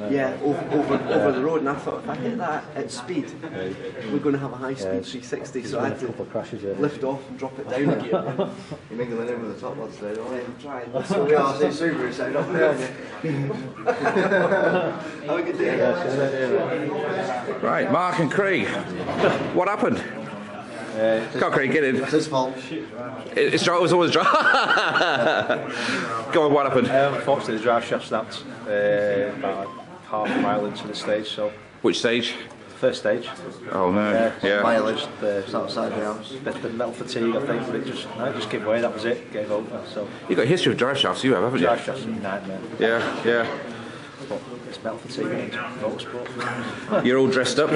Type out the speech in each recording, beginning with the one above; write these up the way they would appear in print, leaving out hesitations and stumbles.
Yeah, over the road, and I thought if I hit that at speed, we're going to have a high speed 360. So I had to lift off and drop it down again. You're mingling in with the top lads there, don't you? I'm trying. So we are seeing Subaru side up there. Have a good day. Right, Mark and Craig, what happened? Come on, Craig, get in. It's his fault. It was always dry. Go on, what happened? Unfortunately, the drive shaft snapped about half a mile into the stage. So Which stage? first stage. Oh no. Yeah. Mileage, it's outside the house. Bit of metal fatigue, I think, but it just gave way. That was it. Gave over. So You've got a history of drive shafts, you have, haven't you? drive shaft's a nightmare. Yeah. But it's metal fatigue in motorsport. You're all dressed up,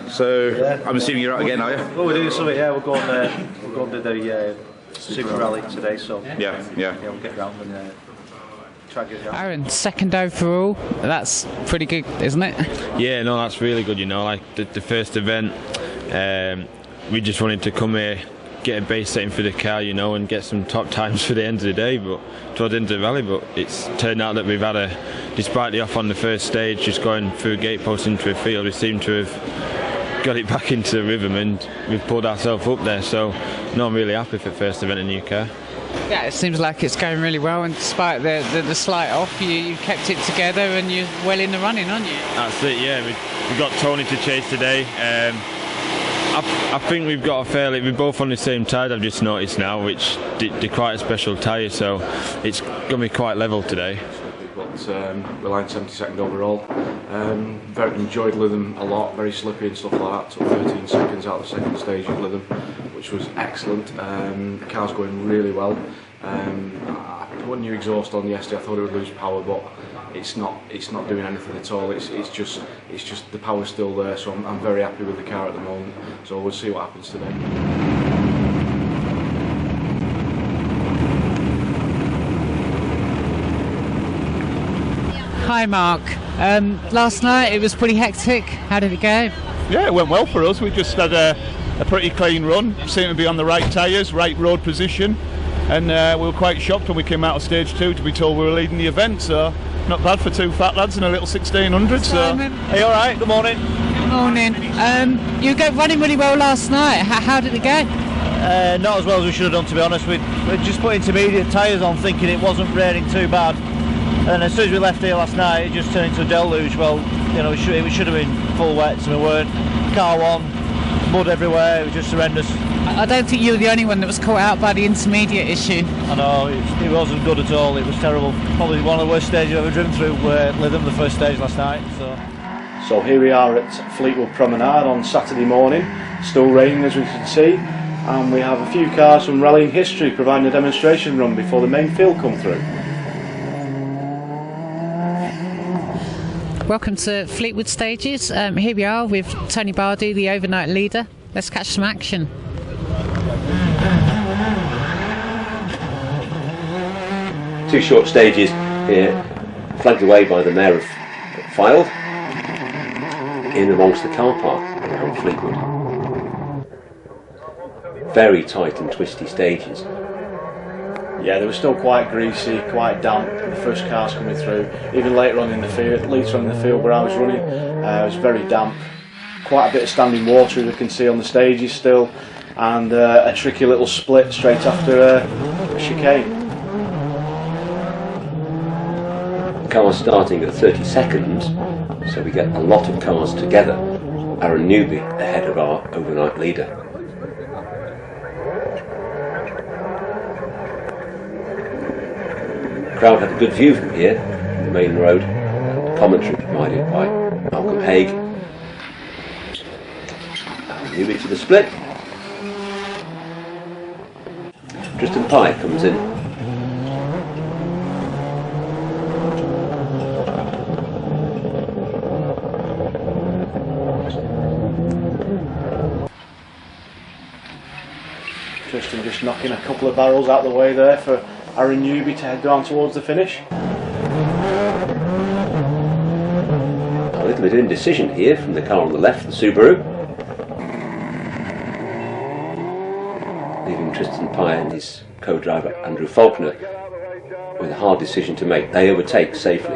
so I'm assuming you're out again, are you? Well, we're doing something. Yeah, we'll go on to the Super Rally today. So Yeah. we'll get round and try to get round. Aaron, second overall. That's pretty good, isn't it? Yeah, no, that's really good. Like the first event, we just wanted to come here, get a base setting for the car, and get some top times for the end of the day, but towards the end of the rally. But it's turned out that we've had despite the off on the first stage, just going through a gate post into a field, we seem to have got it back into the rhythm and we've pulled ourselves up there. So, no, I'm really happy for the first event in the UK. Yeah, it seems like it's going really well, and despite the slight off, you kept it together and you're well in the running, aren't you? That's it, yeah. We got Tony to chase today. I think we've got we're both on the same tyre, I've just noticed now, which they're quite a special tyre, so it's going to be quite level today. We're line 72nd overall. Very enjoyed Lytham a lot, very slippy and stuff like that. Took 13 seconds out of the second stage at Lytham, which was excellent. The car's going really well. I put new exhaust on yesterday. I thought it would lose power, but it's not doing anything at all. It's just the power's still there. So I'm very happy with the car at the moment. So we'll see what happens today. Hi, Mark. Last night it was pretty hectic. How did it go? Yeah, it went well for us. We just had a pretty clean run. Seemed to be on the right tyres, right road position, and we were quite shocked when we came out of stage 2 to be told we were leading the event. So not bad for two fat lads and a little 1600. So are you all right? Good morning. Good morning. You were running really well last night. How did it go? Not as well as we should have done, to be honest. We just put intermediate tyres on, thinking it wasn't raining too bad. And as soon as we left here last night, it just turned into a deluge. Well, it should have been full wet, so we weren't. Car one, mud everywhere. It was just horrendous. I don't think you were the only one that was caught out by the intermediate issue. I know, it wasn't good at all. It was terrible. Probably one of the worst stages I've ever driven through. Lytham, the first stage last night. So here we are at Fleetwood Promenade on Saturday morning. Still raining, as we can see, and we have a few cars from rallying history providing a demonstration run before the main field come through. Welcome to Fleetwood Stages. Here we are with Tony Bardi, the overnight leader. Let's catch some action. Two short stages here, flagged away by the Mayor of Fylde, in amongst the car park around Fleetwood. Very tight and twisty stages. Yeah, they were still quite greasy, quite damp. The first cars coming through. Even later on in the field, where I was running, it was very damp. Quite a bit of standing water, as we can see on the stages still, and a tricky little split straight after a chicane. Cars starting at 30 seconds, so we get a lot of cars together. Aaron Newby ahead of our overnight leader. The crowd had a good view from here, from the main road, and commentary provided by Malcolm Haig. Aaron Newby to the split. Tristan Pye comes in. Tristan just knocking a couple of barrels out of the way there for Aaron Newby to head down towards the finish. A little bit of indecision here from the car on the left, the Subaru. Leaving Tristan Pye and his co-driver Andrew Faulkner with a hard decision to make. They overtake safely.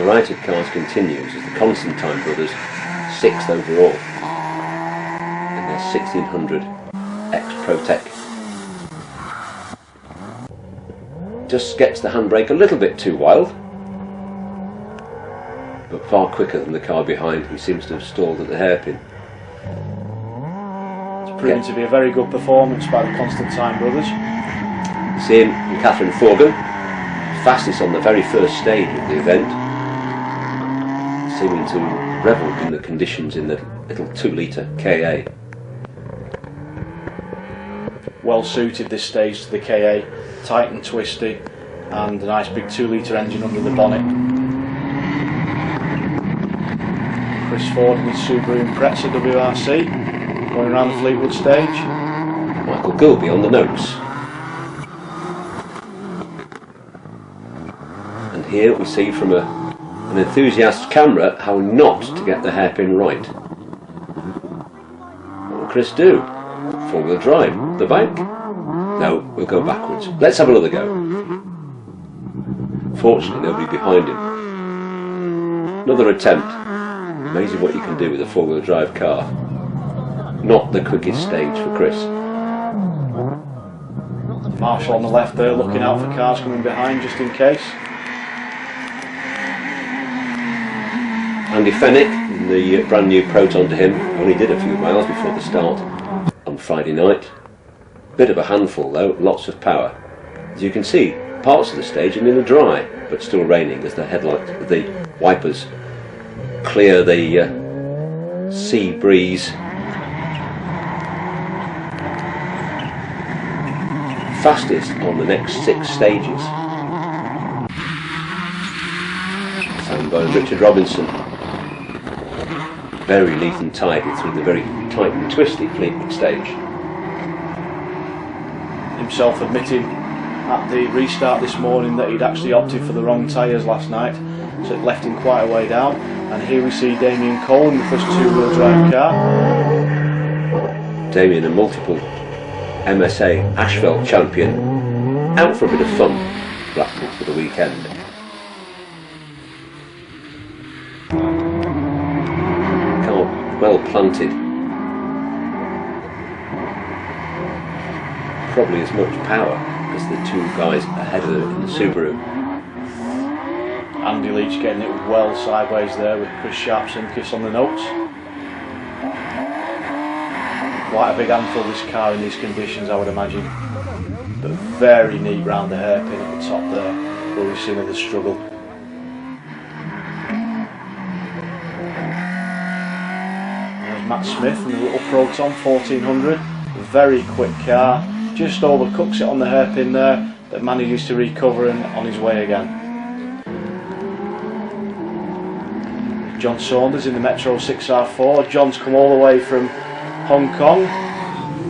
variety of cars continues as the Constantine brothers, 6th overall in their 1600 X-Protec. Just gets the handbrake a little bit too wild, but far quicker than the car behind, who seems to have stalled at the hairpin. It's proving to be a very good performance by the Constantine brothers. See him and Catherine Forgan, fastest on the very first stage of the event, seeming to revel in the conditions in the little 2-litre KA. Well suited this stage to the KA, tight and twisty, and a nice big 2-litre engine under the bonnet. Chris Ford and his Subaru Impreza WRC going around the Fleetwood stage. Michael Gilby on the notes. And here we see from an enthusiast's camera how not to get the hairpin right. What will Chris do? 4-wheel drive, the bank? No, we'll go backwards. Let's have another go. Fortunately, nobody behind him. Another attempt. Amazing what you can do with a 4-wheel drive car. Not the quickest stage for Chris. Marshall on the left there, looking out for cars coming behind just in case. Andy Fennick, in the brand new Proton to him, only did a few miles before the start on Friday night. Bit of a handful though, lots of power. As you can see, parts of the stage are nearly dry, but still raining as the wipers clear the sea breeze. Fastest on the next 6 stages. And by Richard Robinson. Very neat and tidy through the very tight and twisty Fleetwood stage. Himself admitting at the restart this morning that he'd actually opted for the wrong tyres last night, so it left him quite a way down. And here we see Damien Cole in the first 2-wheel drive car. Damien, a multiple MSA Asphalt champion, out for a bit of fun, Blackpool for the weekend. Car well planted. Probably as much power as the 2 guys ahead of them in the Subaru. Andy Leach getting it well sideways there with Chris Sharp-Simkis on the notes. Quite a big handful this car in these conditions, I would imagine. But very neat round the hairpin at the top there, where we've seen the struggle. There's Matt Smith in the little Proton 1400. Very quick car. Just overcooks it on the hairpin there, that manages to recover and on his way again. John Saunders in the Metro 6R4. John's come all the way from Hong Kong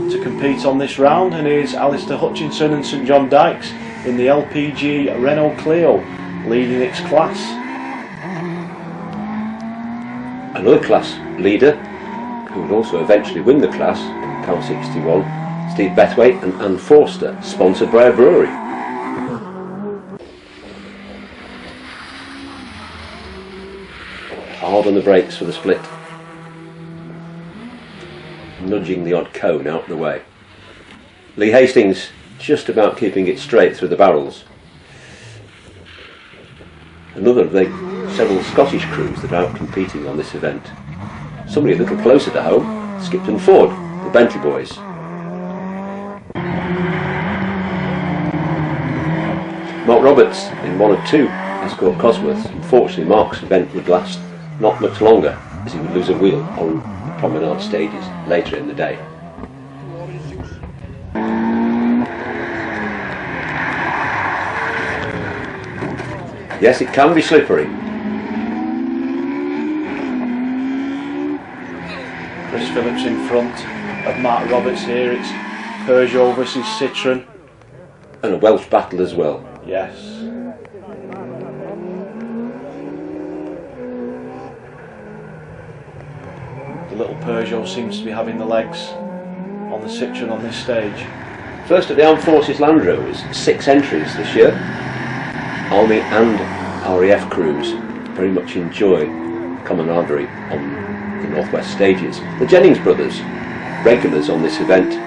to compete on this round, and here's Alistair Hutchinson and St John Dykes in the LPG Renault Clio, leading its class. Another class leader, who would also eventually win the class, Car 61, Steve Bethwaite and Anne Forster, sponsored by a brewery. Hard on the brakes for the split. Nudging the odd cone out of the way. Lee Hastings just about keeping it straight through the barrels. Another of the several Scottish crews that are out competing on this event. Somebody a little closer to home, Skipton Ford, the Bentley boys. Mark Roberts in 1 of 2 Escort Cosworths. Unfortunately, Mark's event would last not much longer, as he would lose a wheel on the promenade stages later in the day. Yes, it can be slippery. Chris Phillips in front of Mark Roberts here. It's Peugeot versus Citroën. And a Welsh battle as well. Yes. The little Peugeot seems to be having the legs on the Citroën on this stage. First at the Armed Forces Land Rovers, 6 entries this year. Army and RAF crews very much enjoy camaraderie on the Northwest stages. The Jennings brothers, regulars on this event.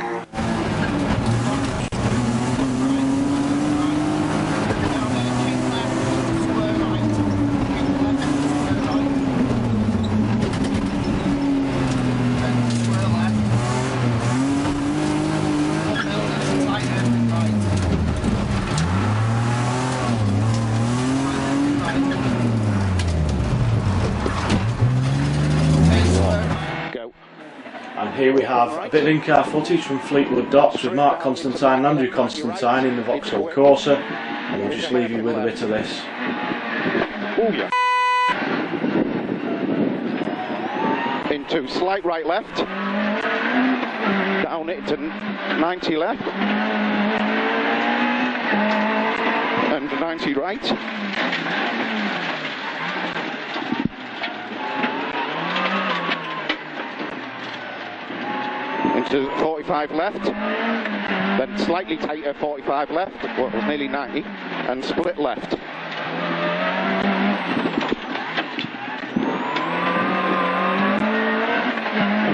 And here we have a bit of in-car footage from Fleetwood Docks with Mark Constantine and Andrew Constantine in the Vauxhall Corsa, and we'll just leave you with a bit of this. Oh yeah. Into slight right left, down it to 90 left, and 90 right. Into 45 left, then slightly tighter 45 left, well, it was nearly 90, and split left.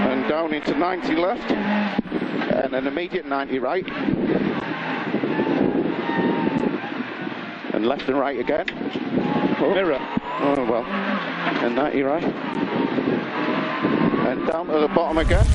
And down into 90 left, and an immediate 90 right. And left and right again. Oh, mirror. Oh well. And 90 right. And down to the bottom again.